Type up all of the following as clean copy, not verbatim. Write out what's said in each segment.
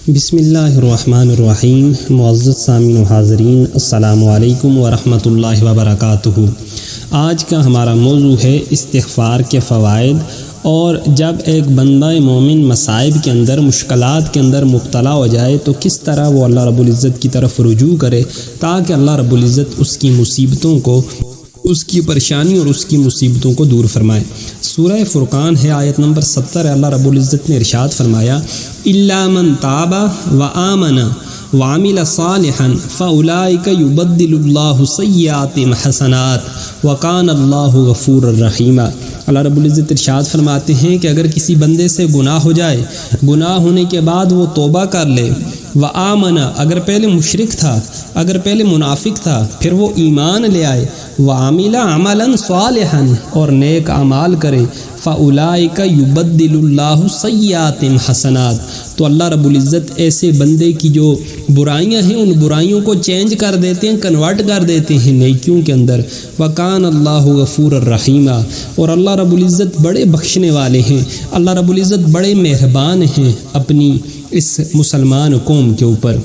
بسم اللہ الرحمن الرحیم۔ معزز سامعین و حاضرین، السلام علیکم ورحمۃ اللہ وبرکاتہ۔ آج کا ہمارا موضوع ہے استغفار کے فوائد، اور جب ایک بندہ مومن مصائب کے اندر، مشکلات کے اندر مبتلا ہو جائے تو کس طرح وہ اللہ رب العزت کی طرف رجوع کرے تاکہ اللہ رب العزت اس کی مصیبتوں کو، اس کی پریشانی اور اس کی مصیبتوں کو دور فرمائے۔ سورہ فرقان ہے، آیت نمبر 70 ہے۔ اللہ رب العزت نے ارشاد فرمایا، الا من تاب وآمن وعمل صالحا فاولئک یبدل اللہ سیئاتہم حسنات وکان اللہ غفورا رحیما۔ اللہ رب العزت ارشاد فرماتے ہیں کہ اگر کسی بندے سے گناہ ہو جائے، گناہ ہونے کے بعد وہ توبہ کر لے، وآمن، اگر پہلے مشرک تھا، اگر پہلے منافق تھا، پھر وہ ایمان لے آئے، وعمل عملا صالحا، اور نیک اعمال کرے، فاولئک یبدل اللہ سیئاتہم حسنات، تو اللہ رب العزت ایسے بندے کی جو برائیاں ہیں ان برائیوں کو چینج کر دیتے ہیں، کنورٹ کر دیتے ہیں نیکیوں کے اندر۔ وکان اللہ غفورا رحیما، اور اللہ رب العزت بڑے بخشنے والے ہیں، اللہ رب العزت بڑے مہربان ہیں اپنی اس مسلمان قوم کے اوپر۔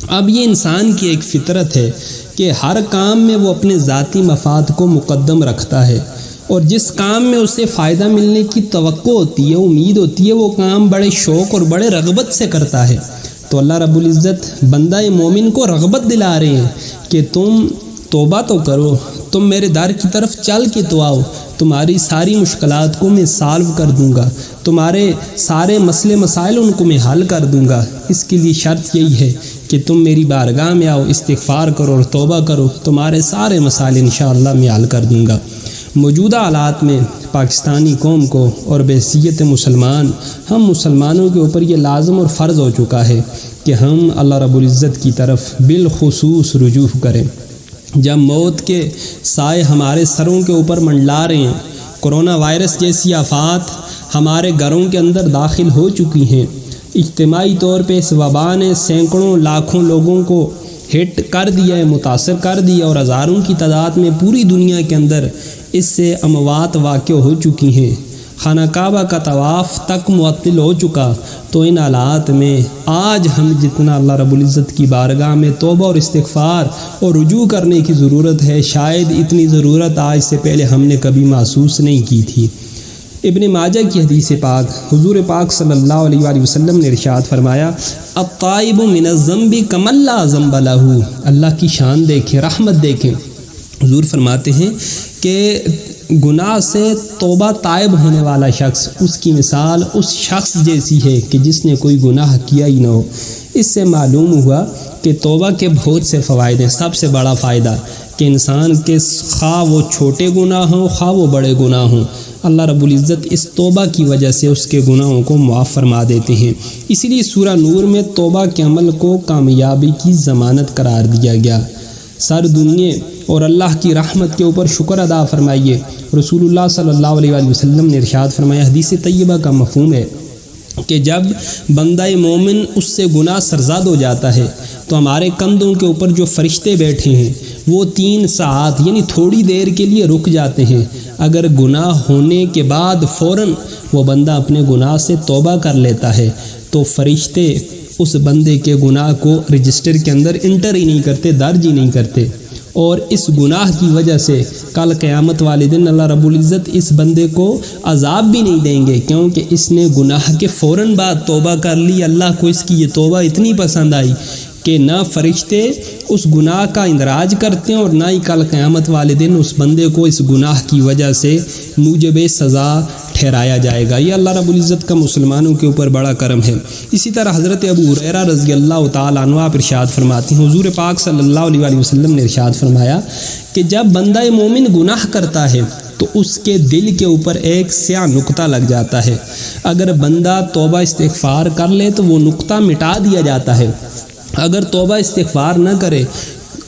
اب یہ انسان کی ایک فطرت ہے کہ ہر کام میں وہ اپنے ذاتی مفاد کو مقدم رکھتا ہے، اور جس کام میں اسے فائدہ ملنے کی توقع ہوتی ہے، امید ہوتی ہے، وہ کام بڑے شوق اور بڑے رغبت سے کرتا ہے۔ تو اللہ رب العزت بندہ مومن کو رغبت دلا رہے ہیں کہ تم توبہ تو کرو، تم میرے در کی طرف چل کے تو آؤ، تمہاری ساری مشکلات کو میں سالو کر دوں گا، تمہارے سارے مسئلے مسائل ان کو میں حل کر دوں گا۔ اس کے لیے شرط یہی ہے کہ تم میری بارگاہ میں آؤ، استغفار کرو اور توبہ کرو، تمہارے سارے مسائل انشاءاللہ میں حل کر دوں گا۔ موجودہ حالات میں پاکستانی قوم کو اور بحیثیت مسلمان، ہم مسلمانوں کے اوپر یہ لازم اور فرض ہو چکا ہے کہ ہم اللہ رب العزت کی طرف بالخصوص رجوع کریں۔ جب موت کے سائے ہمارے سروں کے اوپر منڈلا رہے ہیں، کرونا وائرس جیسی آفات ہمارے گھروں کے اندر داخل ہو چکی ہیں، اجتماعی طور پہ اس وبا نے سینکڑوں لاکھوں لوگوں کو ہٹ کر دیا ہے، متاثر کر دیا، اور ہزاروں کی تعداد میں پوری دنیا کے اندر اس سے اموات واقع ہو چکی ہیں، خانہ کعبہ کا طواف تک معطل ہو چکا۔ تو ان حالات میں آج ہم جتنا اللہ رب العزت کی بارگاہ میں توبہ اور استغفار اور رجوع کرنے کی ضرورت ہے، شاید اتنی ضرورت آج سے پہلے ہم نے کبھی محسوس نہیں کی تھی۔ ابن ماجہ کی حدیث پاک، حضور پاک صلی اللہ علیہ وآلہ وسلم نے ارشاد فرمایا، الطائب من الذنب کمن لا ذنب لہ۔ اللہ کی شان دیکھیں، رحمت دیکھیں۔ حضور فرماتے ہیں کہ گناہ سے توبہ تائب ہونے والا شخص، اس کی مثال اس شخص جیسی ہے کہ جس نے کوئی گناہ کیا ہی نہ ہو۔ اس سے معلوم ہوا کہ توبہ کے بہت سے فوائد ہیں۔ سب سے بڑا فائدہ کہ انسان کے خواہ وہ چھوٹے گناہ ہوں، خواہ وہ بڑے گناہ ہوں، اللہ رب العزت اس توبہ کی وجہ سے اس کے گناہوں کو معاف فرما دیتے ہیں۔ اسی لیے سورہ نور میں توبہ کے عمل کو کامیابی کی ضمانت قرار دیا گیا۔ سر دنیا اور اللہ کی رحمت کے اوپر شکر ادا فرمائیے۔ رسول اللہ صلی اللہ علیہ وآلہ وسلم نے ارشاد فرمایا، حدیث طیبہ کا مفہوم ہے کہ جب بندہ مومن اس سے گناہ سرزاد ہو جاتا ہے تو ہمارے کندھوں کے اوپر جو فرشتے بیٹھے ہیں وہ 3 ساعت یعنی تھوڑی دیر کے لیے رک جاتے ہیں۔ اگر گناہ ہونے کے بعد فوراً وہ بندہ اپنے گناہ سے توبہ کر لیتا ہے تو فرشتے اس بندے کے گناہ کو رجسٹر کے اندر انٹر ہی نہیں کرتے، درج ہی نہیں کرتے، اور اس گناہ کی وجہ سے کل قیامت والے دن اللہ رب العزت اس بندے کو عذاب بھی نہیں دیں گے، کیونکہ اس نے گناہ کے فوراً بعد توبہ کر لی۔ اللہ کو اس کی یہ توبہ اتنی پسند آئی کہ نہ فرشتے اس گناہ کا اندراج کرتے ہیں اور نہ ہی کل قیامت والے دن اس بندے کو اس گناہ کی وجہ سے موجب سزا ٹھہرایا جائے گا۔ یہ اللہ رب العزت کا مسلمانوں کے اوپر بڑا کرم ہے۔ اسی طرح حضرت ابو ہریرہ رضی اللہ تعالیٰ عنہ آپ ارشاد فرماتے ہیں، حضور پاک صلی اللہ علیہ وآلہ وسلم نے ارشاد فرمایا کہ جب بندہ مومن گناہ کرتا ہے تو اس کے دل کے اوپر ایک سیاہ نقطہ لگ جاتا ہے۔ اگر بندہ توبہ استغفار کر لے تو وہ نقطہ مٹا دیا جاتا ہے۔ اگر توبہ استغفار نہ کرے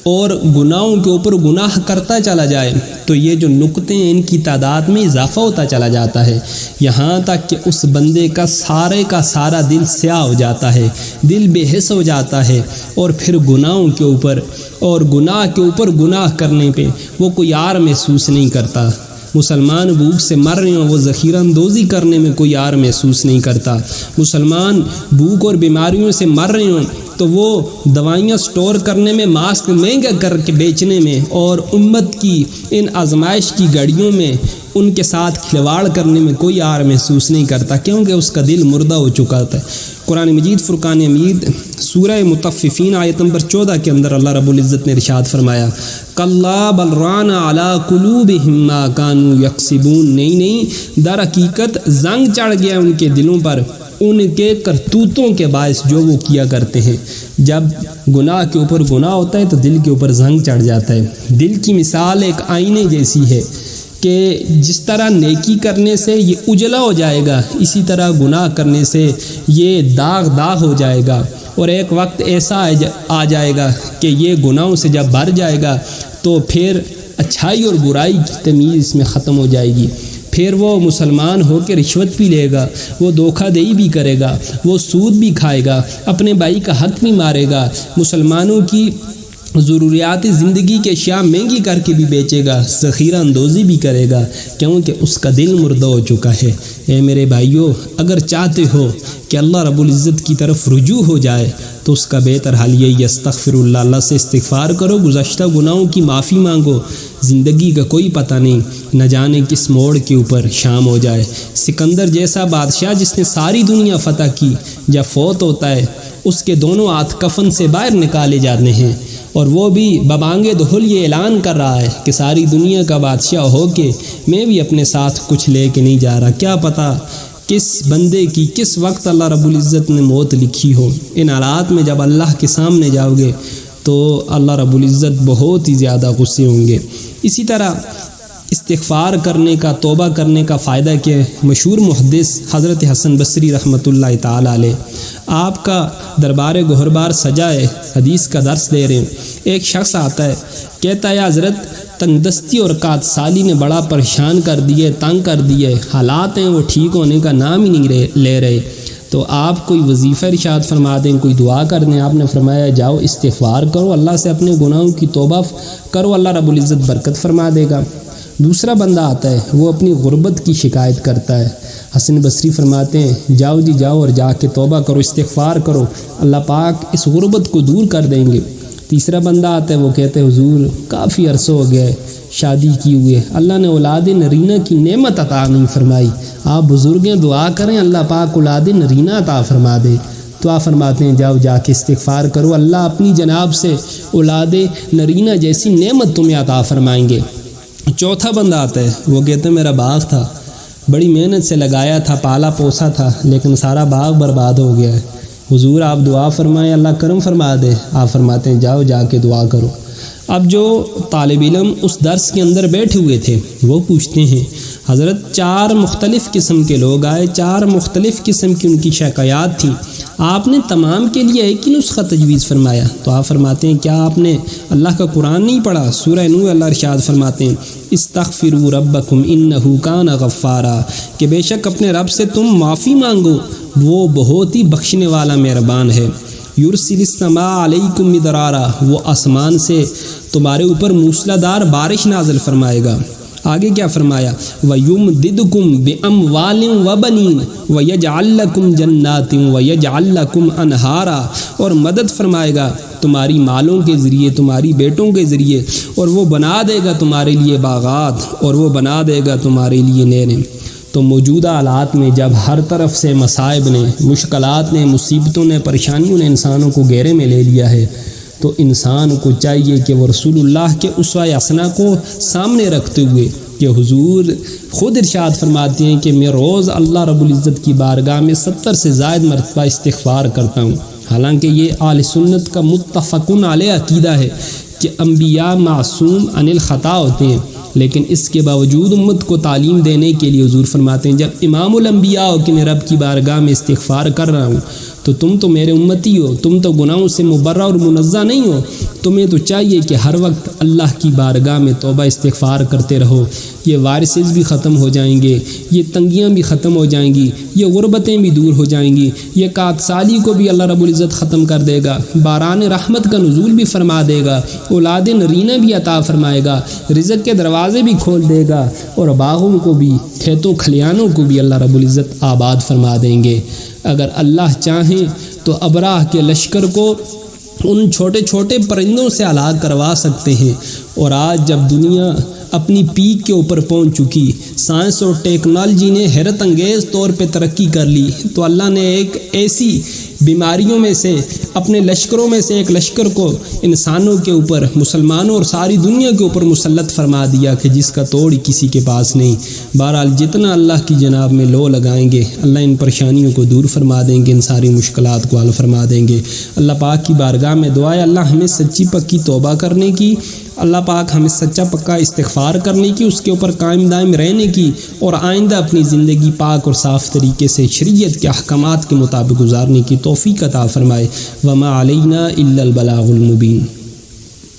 اور گناہوں کے اوپر گناہ کرتا چلا جائے تو یہ جو نقطے ہیں ان کی تعداد میں اضافہ ہوتا چلا جاتا ہے، یہاں تک کہ اس بندے کا سارا دل سیاہ ہو جاتا ہے، دل بے حس ہو جاتا ہے، اور پھر گناہوں کے اوپر اور گناہ کے اوپر گناہ کرنے پہ وہ کوئی یار محسوس نہیں کرتا۔ مسلمان بھوک سے مر رہے ہوں، وہ ذخیرہ اندوزی کرنے میں کوئی عار محسوس نہیں کرتا۔ مسلمان بھوک اور بیماریوں سے مر رہے ہوں تو وہ دوائیاں سٹور کرنے میں، ماسک مہنگا کر کے بیچنے میں، اور امت کی ان آزمائش کی گھڑیوں میں ان کے ساتھ کھلواڑ کرنے میں کوئی عار محسوس نہیں کرتا، کیونکہ اس کا دل مردہ ہو چکا ہے۔ قرآن مجید فرقان حمید سورہ مطففین آیت نمبر 14 کے اندر اللہ رب العزت نے ارشاد فرمایا، کلا بل ران علی قلوبہم ما کانوا یکسبون، نہیں در حقیقت زنگ چڑھ گیا ان کے دلوں پر ان کے کرتوتوں کے باعث جو وہ کیا کرتے ہیں۔ جب گناہ کے اوپر گناہ ہوتا ہے تو دل کے اوپر زنگ چڑھ جاتا ہے۔ دل کی مثال ایک آئینے جیسی ہے کہ جس طرح نیکی کرنے سے یہ اجلا ہو جائے گا، اسی طرح گناہ کرنے سے یہ داغ ہو جائے گا، اور ایک وقت ایسا آ جائے گا کہ یہ گناہوں سے جب بھر جائے گا تو پھر اچھائی اور برائی کی تمیز اس میں ختم ہو جائے گی۔ پھر وہ مسلمان ہو کے رشوت بھی لے گا، وہ دھوکہ دہی بھی کرے گا، وہ سود بھی کھائے گا، اپنے بھائی کا حق بھی مارے گا، مسلمانوں کی ضروریات زندگی کے اشیاء مہنگی کر کے بھی بیچے گا، ذخیرہ اندوزی بھی کرے گا، کیونکہ اس کا دل مردہ ہو چکا ہے۔ اے میرے بھائیوں، اگر چاہتے ہو کہ اللہ رب العزت کی طرف رجوع ہو جائے تو اس کا بہتر حل یہی، استغفر اللہ، اللہ سے استغفار کرو، گزشتہ گناہوں کی معافی مانگو۔ زندگی کا کوئی پتہ نہیں، نہ جانے کس موڑ کے اوپر شام ہو جائے۔ سکندر جیسا بادشاہ جس نے ساری دنیا فتح کی، جب فوت ہوتا ہے اس کے دونوں ہاتھ کفن سے باہر نکالے جاتے ہیں، اور وہ بھی ببانگِ دہل یہ اعلان کر رہا ہے کہ ساری دنیا کا بادشاہ ہو کے میں بھی اپنے ساتھ کچھ لے کے نہیں جا رہا۔ کیا پتہ کس بندے کی کس وقت اللہ رب العزت نے موت لکھی ہو۔ ان حالات میں جب اللہ کے سامنے جاؤ گے تو اللہ رب العزت بہت ہی زیادہ غصے ہوں گے۔ اسی طرح استغفار کرنے کا، توبہ کرنے کا فائدہ کیا ہے؟ مشہور محدث حضرت حسن بصری رحمۃ اللہ تعالی علیہ، آپ کا دربار گہربار سجا ہے، حدیث کا درس دے رہے ہیں۔ ایک شخص آتا ہے، کہتا ہے حضرت تندرستی اور قحط سالی نے بڑا پریشان کر دیے، تنگ کر دیے، حالات ہیں وہ ٹھیک ہونے کا نام ہی نہیں لے رہے، تو آپ کوئی وظیفہ ارشاد فرما دیں، کوئی دعا کر دیں۔ آپ نے فرمایا جاؤ استغفار کرو، اللہ سے اپنے گناہوں کی توبہ کرو، اللہ رب العزت برکت فرما دے گا۔ دوسرا بندہ آتا ہے، وہ اپنی غربت کی شکایت کرتا ہے۔ حسن بصری فرماتے ہیں جاؤ جی جاؤ اور جا کے توبہ کرو، استغفار کرو، اللہ پاک اس غربت کو دور کر دیں گے۔ تیسرا بندہ آتا ہے، وہ کہتے ہیں حضور کافی عرصہ ہو گیا ہے شادی کی ہوئے، اللہ نے اولاد نرینہ کی نعمت عطا نہیں فرمائی، آپ بزرگیں دعا کریں اللہ پاک اولاد نرینہ عطا فرما دے۔ تو آپ فرماتے ہیں جاؤ جا کے استغفار کرو، اللہ اپنی جناب سے اولاد نرینہ جیسی نعمت تمہیں عطا فرمائیں گے۔ چوتھا بندہ آتا ہے، وہ کہتے ہیں میرا باغ تھا، بڑی محنت سے لگایا تھا، پالا پوسا تھا، لیکن سارا باغ برباد ہو گیا ہے، حضور آپ دعا فرمائیں اللہ کرم فرما دے۔ آپ فرماتے ہیں جاؤ جا کے دعا کرو۔ اب جو طالب علم اس درس کے اندر بیٹھے ہوئے تھے وہ پوچھتے ہیں حضرت 4 مختلف قسم کے لوگ آئے، 4 مختلف قسم کی ان کی شکایات تھیں، آپ نے تمام کے لیے ایک ہی نسخہ تجویز فرمایا۔ تو آپ فرماتے ہیں کیا آپ نے اللہ کا قرآن نہیں پڑھا؟ سورہ نوح اللہ ارشاد فرماتے ہیں استغفروا ربکم انہ کان غفارا، کہ بے شک اپنے رب سے تم معافی مانگو، وہ بہت ہی بخشنے والا مہربان ہے۔ یرسل السماء علیکم مدرارا، وہ آسمان سے تمہارے اوپر موسلا دار بارش نازل فرمائے گا۔ آگے کیا فرمایا وَيُمْدِدْكُمْ بِأَمْوَالٍ وَبَنِينَ وَيَجْعَلْ لَكُمْ جَنَّاتٍ وَيَجْعَلْ لَكُمْ أَنْهَارًا، اور مدد فرمائے گا تمہاری مالوں کے ذریعے، تمہاری بیٹوں کے ذریعے، اور وہ بنا دے گا تمہارے لیے باغات، اور وہ بنا دے گا تمہارے لیے نہریں۔ تو موجودہ حالات میں جب ہر طرف سے مصائب نے، مشکلات نے، مصیبتوں نے، پریشانیوں نے انسانوں کو گھیرے میں لے لیا ہے، تو انسان کو چاہیے کہ وہ رسول اللہ کے اسوہ حسنہ کو سامنے رکھتے ہوئے، کہ حضور خود ارشاد فرماتے ہیں کہ میں روز اللہ رب العزت کی بارگاہ میں 70 سے زائد مرتبہ استغفار کرتا ہوں۔ حالانکہ یہ اہل سنت کا متفقن علیہ عقیدہ ہے کہ انبیاء معصوم عن الخطا ہوتے ہیں، لیکن اس کے باوجود امت کو تعلیم دینے کے لیے حضور فرماتے ہیں جب امام الانبیاء ہو کہ میں رب کی بارگاہ میں استغفار کر رہا ہوں، تو تم تو میرے امتی ہو، تم تو گناہوں سے مبرہ اور منزہ نہیں ہو، تمہیں تو چاہیے کہ ہر وقت اللہ کی بارگاہ میں توبہ استغفار کرتے رہو۔ یہ وائرسز بھی ختم ہو جائیں گے، یہ تنگیاں بھی ختم ہو جائیں گی، یہ غربتیں بھی دور ہو جائیں گی، یہ قحط سالی کو بھی اللہ رب العزت ختم کر دے گا، باران رحمت کا نزول بھی فرما دے گا، اولاد نرینہ بھی عطا فرمائے گا، رزق کے دروازے بھی کھول دے گا، اور باغوں کو بھی، کھیتوں کھلیانوں کو بھی اللہ رب العزت آباد فرما دیں گے۔ اگر اللہ چاہیں تو ابراہ کے لشکر کو ان چھوٹے چھوٹے پرندوں سے ہلاک کروا سکتے ہیں۔ اور آج جب دنیا اپنی پیک کے اوپر پہنچ چکی، سائنس اور ٹیکنالوجی نے حیرت انگیز طور پہ ترقی کر لی، تو اللہ نے ایک ایسی بیماریوں میں سے اپنے لشکروں میں سے ایک لشکر کو انسانوں کے اوپر، مسلمانوں اور ساری دنیا کے اوپر مسلط فرما دیا کہ جس کا توڑ کسی کے پاس نہیں۔ بہرحال جتنا اللہ کی جناب میں لو لگائیں گے، اللہ ان پریشانیوں کو دور فرما دیں گے، ان ساری مشکلات کو حل فرما دیں گے۔ اللہ پاک کی بارگاہ میں دعا ہے اللہ ہمیں سچی پکی توبہ کرنے کی، اللہ پاک ہمیں سچا پکا استغفار کرنے کی، اس کے اوپر قائم دائم رہنے کی، اور آئندہ اپنی زندگی پاک اور صاف طریقے سے شریعت کے احکامات کے مطابق گزارنے کی توفیق عطا فرمائے۔ وما علینا الا البلاغ المبین۔